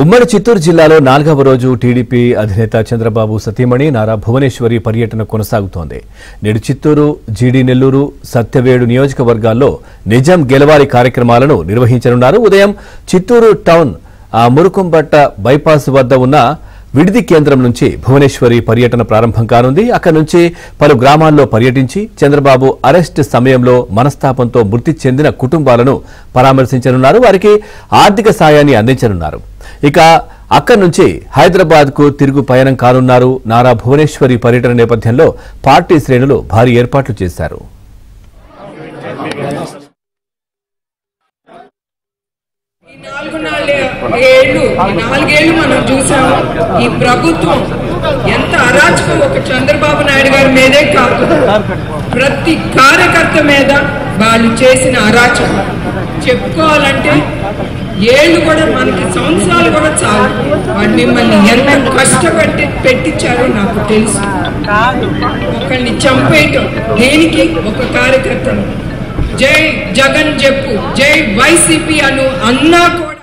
ఉమ్మడి చిత్తూరు జిల్లాలో 4వ రోజు టీడీపీ అధినేత చంద్రబాబు సతీమణి నారా భువనేశ్వరి పర్యటన కొనసాగుతోంది. నేడు చిత్తూరు, జీడీ నెల్లూరు, సత్యవేడు నియోజకవర్గాల్లో నిజాం గెలవాలి కార్యక్రమాలను నిర్వహించనున్నారు. ఉదయం చిత్తూరు టౌన్ మురుకుంబట్ట బైపాస్ వద్ద ఉన్న విడిది కేంద్రం నుంచి భువనేశ్వరి పర్యటన ప్రారంభం కానుంది. అక్కడి నుంచి పలు గ్రామాల్లో పర్యటించి చంద్రబాబు అరెస్ట్ సమయంలో మనస్తాపంతో మృతి చెందిన కుటుంబాలను పరామర్శించనున్నారు. వారికి ఆర్థిక సాయాన్ని అందించనున్నారు. ఇక అక్కడి నుంచి హైదరాబాద్ కు తిరుగు పయనం కానున్నారు. నారా భువనేశ్వరి పర్యటన నేపథ్యంలో పార్టీ శ్రేణులు భారీ ఏర్పాట్లు చేశారు. నాలుగేళ్లు మనం చూసాం. ఈ ప్రభుత్వం ఎంత అరాచకం ఒక చంద్రబాబు నాయుడు గారి మీదే కాదు, ప్రతి కార్యకర్త మీద వాళ్ళు చేసిన అరాచకం చెప్పుకోవాలంటే ఏళ్ళు కూడా మనకి సంవత్సరాలు కూడా చాలు. వాళ్ళు మిమ్మల్ని ఎంత కష్టపడి పెట్టించారో నాకు తెలుసు. ఒకరిని చంపేయటం దేనికి? ఒక కార్యకర్తను జై జగన్ చెప్పు, జై వైసీపీ అన్నా కూడా